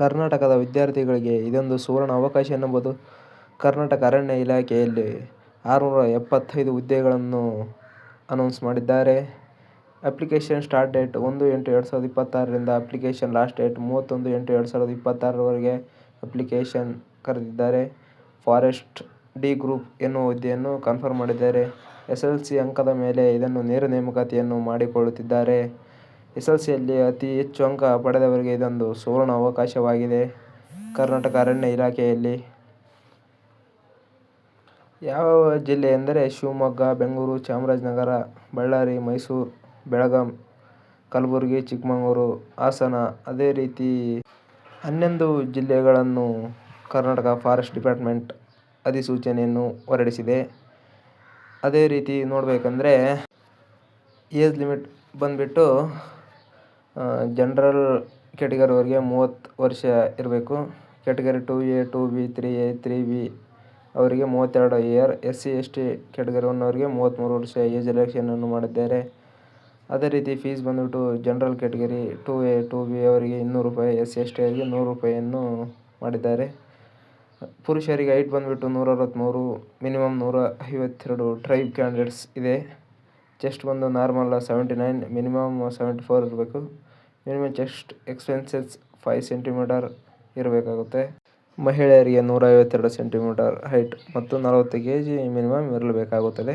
ಕರ್ನಾಟಕದ ವಿದ್ಯಾರ್ಥಿಗಳಿಗೆ ಇದೊಂದು ಸುವರ್ಣ ಅವಕಾಶ ಎನ್ನಬಹುದು. ಕರ್ನಾಟಕ ಅರಣ್ಯ ಇಲಾಖೆಯಲ್ಲಿ 675 ಹುದ್ದೆಗಳನ್ನು ಅನೌನ್ಸ್ ಮಾಡಿದ್ದಾರೆ. ಅಪ್ಲಿಕೇಶನ್ ಸ್ಟಾರ್ಟ್ ಡೇಟ್ 1/8/2026 ರಿಂದ ಅಪ್ಲಿಕೇಶನ್ ಲಾಸ್ಟ್ ಡೇಟ್ 31/8/2026 ರವರೆಗೆ ಅಪ್ಲಿಕೇಶನ್ ಕರೆದಿದ್ದಾರೆ. ಫಾರೆಸ್ಟ್ ಡಿ ಗ್ರೂಪ್ ಎನ್ನುವ ಹುದ್ದೆಯನ್ನು ಕನ್ಫರ್ಮ್ ಮಾಡಿದ್ದಾರೆ. ಎಸ್ಎಸ್ಎಲ್ಸಿ ಅಂಕದ ಮೇಲೆ ಇದನ್ನು ನೇರ ನೇಮಕಾತಿಯನ್ನು ಮಾಡಿಕೊಳ್ಳುತ್ತಿದ್ದಾರೆ. ಎಸ್ಎಸ್ಎಲ್ಸಿಯಲ್ಲಿ ಅತಿ ಹೆಚ್ಚು ಅಂಕ ಪಡೆದವರಿಗೆ ಇದೊಂದು ಸುವರ್ಣ ಅವಕಾಶವಾಗಿದೆ. ಕರ್ನಾಟಕ ಅರಣ್ಯ ಇಲಾಖೆಯಲ್ಲಿ ಯಾವ್ಯಾವ ಜಿಲ್ಲೆ ಎಂದರೆ ಶಿವಮೊಗ್ಗ, ಬೆಂಗಳೂರು, ಚಾಮರಾಜನಗರ, ಬಳ್ಳಾರಿ, ಮೈಸೂರು, ಬೆಳಗಾಂ, ಕಲಬುರಗಿ, ಚಿಕ್ಕಮಗಳೂರು, ಹಾಸನ. ಅದೇ ರೀತಿ 11 ಜಿಲ್ಲೆಗಳನ್ನು ಕರ್ನಾಟಕ ಫಾರೆಸ್ಟ್ ಡಿಪಾರ್ಟ್ಮೆಂಟ್ ಅಧಿಸೂಚನೆಯನ್ನು ಹೊರಡಿಸಿದೆ. ಅದೇ ರೀತಿ ನೋಡಬೇಕಂದ್ರೆ ಏಜ್ ಲಿಮಿಟ್ ಬಂದುಬಿಟ್ಟು ಜನರಲ್ ಕ್ಯಾಟಗರಿಯವರಿಗೆ 30 ವರ್ಷ ಇರಬೇಕು. Category 2A, 2B, 3A, 3B ಅವರಿಗೆ 32 ಇಯರ್. SC/ST ಕ್ಯಾಟಗರಿ 1 ಅವರಿಗೆ 33 ವರ್ಷ ಏಜ್ ರಿಲ್ಯಾಕ್ಸೇಷನ್ ಮಾಡಿದ್ದಾರೆ. ಅದೇ ರೀತಿ ಫೀಸ್ ಬಂದುಬಿಟ್ಟು ಜನರಲ್ ಕ್ಯಾಟಗರಿ 2A, 2B ಅವರಿಗೆ 200 ರೂಪಾಯಿ, SC/ST ಅವರಿಗೆ 100 ರೂಪಾಯಿಯನ್ನು ಮಾಡಿದ್ದಾರೆ. ಪುರುಷರಿಗೆ ಹೈಟ್ ಬಂದುಬಿಟ್ಟು 163, ಮಿನಿಮಮ್ 152 ಟ್ರೈಬ್ ಕ್ಯಾಂಡಿಡೇಟ್ಸ್ ಇದೆ. ಚೆಸ್ಟ್ ಬಂದು ನಾರ್ಮಲ್ 79, ಮಿನಿಮಮ್ 74 ಇರಬೇಕು. ಮಿನಿಮಮ್ ಚೆಸ್ಟ್ ಎಕ್ಸ್ಟೆನ್ಷನ್ಸ್ 5 ಸೆಂಟಿಮೀಟರ್ ಇರಬೇಕಾಗುತ್ತೆ. ಮಹಿಳೆಯರಿಗೆ 152 ಸೆಂಟಿಮೀಟರ್ ಹೈಟ್ ಮತ್ತು 40 kg ಮಿನಿಮಮ್ ಇರಬೇಕಾಗುತ್ತದೆ.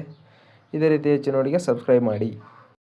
ಇದೇ ರೀತಿ ಹೆಚ್ಚಿನ ನೋಡಿಗೆ ಸಬ್ಸ್ಕ್ರೈಬ್ ಮಾಡಿ.